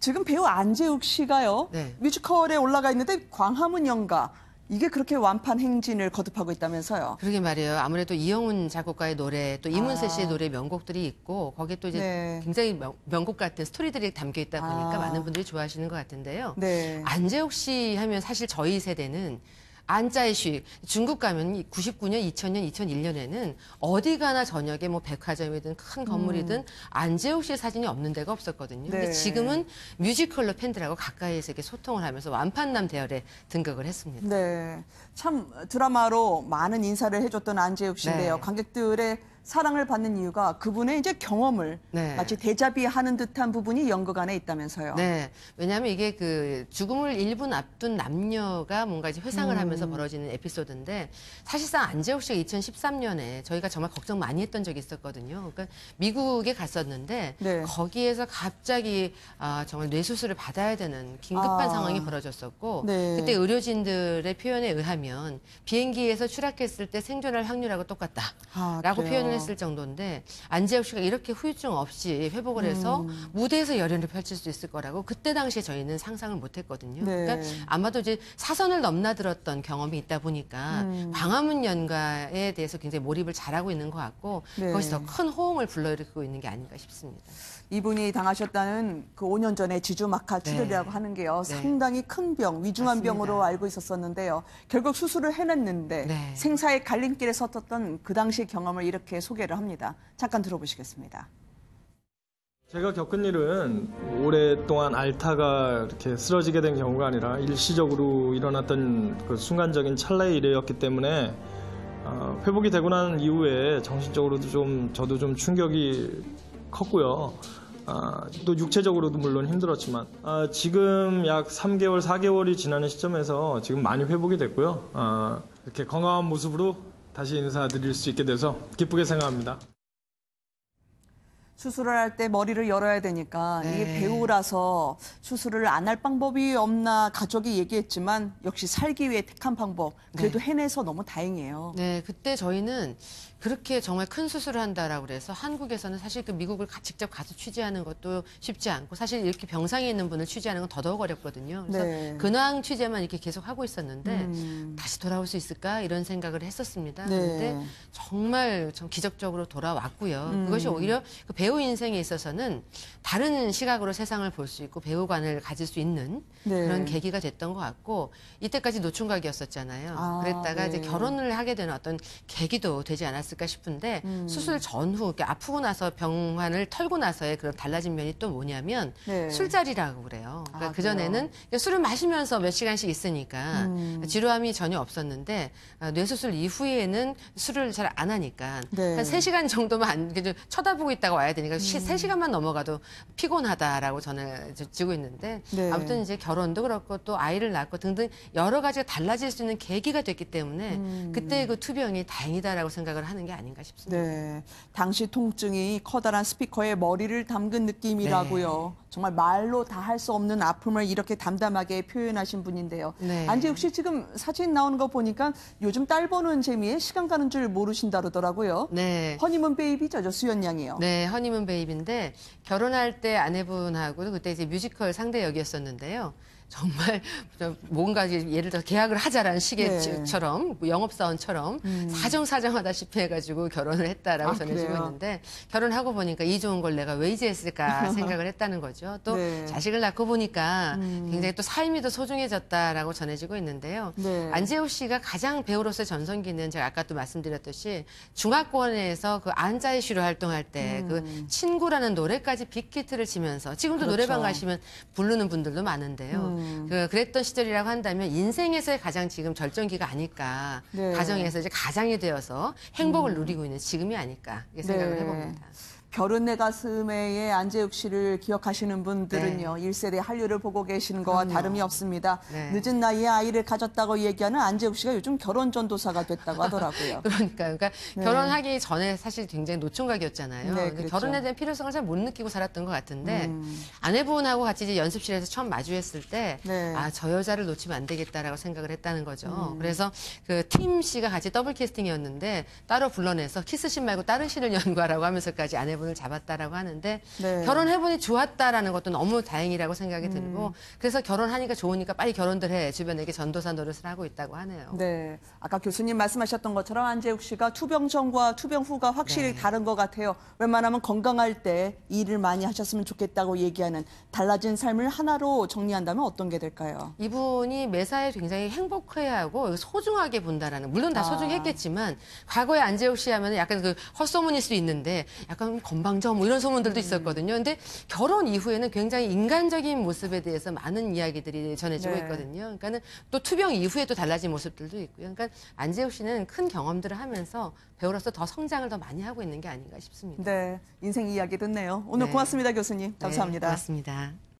지금 배우 안재욱 씨가요. 네. 뮤지컬에 올라가 있는데 광화문 연가. 이게 그렇게 완판 행진을 거듭하고 있다면서요. 그러게 말이에요. 아무래도 이영훈 작곡가의 노래, 또 이문세 씨의 노래 명곡들이 있고 거기에 또 이제 네. 굉장히 명곡 같은 스토리들이 담겨 있다 보니까 많은 분들이 좋아하시는 것 같은데요. 네. 안재욱 씨 하면 사실 저희 세대는 안짜이쉬 중국 가면 99년, 2000년, 2001년에는 어디 가나 저녁에 뭐 백화점이든 큰 건물이든 안재욱 씨의 사진이 없는 데가 없었거든요. 근데 네. 지금은 뮤지컬로 팬들하고 가까이에서 이렇게 소통을 하면서 완판남 대열에 등극을 했습니다. 네. 참 드라마로 많은 인사를 해줬던 안재욱 씨인데요. 네. 관객들의 사랑을 받는 이유가 그분의 이제 경험을 네. 마치 대자비하는 듯한 부분이 연극 안에 있다면서요. 네. 왜냐하면 이게 그 죽음을 1분 앞둔 남녀가 뭔가 이제 회상을 하면서 벌어지는 에피소드인데 사실상 안재욱 씨가 2013년에 저희가 정말 걱정 많이 했던 적이 있었거든요. 그러니까 미국에 갔었는데 네. 거기에서 갑자기 정말 뇌수술을 받아야 되는 긴급한 상황이 벌어졌었고 네. 그때 의료진들의 표현에 의하면 비행기에서 추락했을 때 생존할 확률하고 똑같다라고 그래요? 표현을 했을 정도인데 안재욱 씨가 이렇게 후유증 없이 회복을 해서 무대에서 열연을 펼칠 수 있을 거라고 그때 당시에 저희는 상상을 못했거든요. 네. 그러니까 아마도 이제 사선을 넘나들었던 경험이 있다 보니까 광화문 연가에 대해서 굉장히 몰입을 잘하고 있는 것 같고 네. 그것이 더 큰 호응을 불러일으키고 있는 게 아닌가 싶습니다. 이분이 당하셨다는 그 5년 전에 지주막하 출혈이라고 하는 게요. 네. 상당히 큰 병, 위중한 맞습니다. 병으로 알고 있었었는데요. 결국 수술을 해냈는데 네. 생사의 갈림길에 섰던 그 당시 경험을 이렇게 소개를 합니다. 잠깐 들어보시겠습니다. 제가 겪은 일은 오랫동안 앓다가 이렇게 쓰러지게 된 경우가 아니라 일시적으로 일어났던 그 순간적인 찰나의 일이었기 때문에 회복이 되고 난 이후에 정신적으로도 저도 좀 충격이 컸고요. 또 육체적으로도 물론 힘들었지만 지금 약 3개월, 4개월이 지나는 시점에서 지금 많이 회복이 됐고요. 이렇게 건강한 모습으로 다시 인사드릴 수 있게 돼서 기쁘게 생각합니다. 수술을 할 때 머리를 열어야 되니까 네. 이게 배우라서 수술을 안 할 방법이 없나 가족이 얘기했지만 역시 살기 위해 택한 방법 그래도 해내서 너무 다행이에요. 네, 그때 저희는 그렇게 정말 큰 수술을 한다라고 그래서 한국에서는 사실 그 미국을 직접 가서 취재하는 것도 쉽지 않고 사실 이렇게 병상에 있는 분을 취재하는 건 더더욱 어렵거든요. 그래서 네. 근황 취재만 이렇게 계속 하고 있었는데 다시 돌아올 수 있을까 이런 생각을 했었습니다. 네. 그런데 정말 좀 기적적으로 돌아왔고요. 그것이 오히려 그 배우 인생에 있어서는 다른 시각으로 세상을 볼 수 있고 배우관을 가질 수 있는 네. 그런 계기가 됐던 것 같고 이때까지 노총각이었었잖아요. 그랬다가 네. 이제 결혼을 하게 되는 어떤 계기도 되지 않았을까 싶은데 수술 전후 이렇게 아프고 나서 병환을 털고 나서의 그런 달라진 면이 또 뭐냐면 네. 술자리라고 그래요. 그러니까 그전에는 그래요? 술을 마시면서 몇 시간씩 있으니까 지루함이 전혀 없었는데 뇌수술 이후에는 술을 잘 안 하니까 네. 한 3시간 정도만 쳐다보고 있다가 와야 되니까 3시간만 넘어가도 피곤하다라고 전해지고 있는데 네. 아무튼 이제 결혼도 그렇고 또 아이를 낳고 등등 여러 가지가 달라질 수 있는 계기가 됐기 때문에 그때 그 투병이 다행이다라고 생각을 하는 게 아닌가 싶습니다. 네, 당시 통증이 커다란 스피커에 머리를 담근 느낌이라고요. 네. 정말 말로 다 할 수 없는 아픔을 이렇게 담담하게 표현하신 분인데요. 네. 안재욱 씨 지금 사진 나오는 거 보니까 요즘 딸 보는 재미에 시간 가는 줄 모르신다 그러더라고요. 네. 허니문 베이비죠, 저 수연 양이요. 네, 허니문 베이비인데 결혼할 때 아내분하고 그때 이제 뮤지컬 상대 역이었었는데요. 정말 뭔가 예를 들어 계약을 하자라는 시계처럼 영업사원처럼 사정사정하다시피 해가지고 결혼을 했다라고 전해지고 그래요? 있는데 결혼하고 보니까 이 좋은 걸 내가 왜 이제 했을까 생각을 했다는 거죠. 또 네. 자식을 낳고 보니까 굉장히 또 삶이 더 소중해졌다라고 전해지고 있는데요. 네. 안재욱 씨가 가장 배우로서의 전성기는 제가 아까 또 말씀드렸듯이 중화권에서 그 안자이슈로 활동할 때 그 친구라는 노래까지 빅히트를 치면서 지금도 그렇죠. 노래방 가시면 부르는 분들도 많은데요. 그랬던 시절이라고 한다면 인생에서의 가장 지금 절정기가 아닐까. 네. 가정에서 이제 가장이 되어서 행복을 누리고 있는 지금이 아닐까 이렇게 생각을 네. 해봅니다. 별은 내 가슴에의 안재욱 씨를 기억하시는 분들은요. 1세대 한류를 보고 계시는 거와 그럼요. 다름이 없습니다. 네. 늦은 나이에 아이를 가졌다고 얘기하는 안재욱 씨가 요즘 결혼 전도사가 됐다고 하더라고요. 그러니까 네. 결혼하기 전에 사실 굉장히 노총각이었잖아요. 네, 근데 그렇죠. 결혼에 대한 필요성을 잘 못 느끼고 살았던 것 같은데 아내분하고 같이 이제 연습실에서 처음 마주했을 때 네. 저 여자를 놓치면 안 되겠다라고 생각을 했다는 거죠. 그래서 그 팀 씨가 같이 더블 캐스팅이었는데 따로 불러내서 키스씬 말고 다른 씬을 연구하라고 하면서까지 아내분 여자분을 잡았다라고 하는데 네. 결혼해보니 좋았다라는 것도 너무 다행이라고 생각이 들고 그래서 결혼하니까 좋으니까 빨리 결혼들 해 주변에게 전도사 노릇을 하고 있다고 하네요. 네, 아까 교수님 말씀하셨던 것처럼 안재욱 씨가 투병 전과 투병 후가 확실히 다른 것 같아요. 웬만하면 건강할 때 일을 많이 하셨으면 좋겠다고 얘기하는 달라진 삶을 하나로 정리한다면 어떤 게 될까요? 이분이 매사에 굉장히 행복해하고 소중하게 본다라는 물론 다 소중했겠지만 과거에 안재욱 씨 하면 약간 그 헛소문일 수 있는데 약간 건방져 뭐 이런 소문들도 있었거든요. 근데 결혼 이후에는 굉장히 인간적인 모습에 대해서 많은 이야기들이 전해지고 네. 있거든요. 그러니까는 또 투병 이후에 또 달라진 모습들도 있고요. 그러니까 안재욱 씨는 큰 경험들을 하면서 배우로서 더 성장을 더 많이 하고 있는 게 아닌가 싶습니다. 네, 인생 이야기 듣네요. 오늘 네. 고맙습니다, 교수님. 감사합니다. 네, 고맙습니다.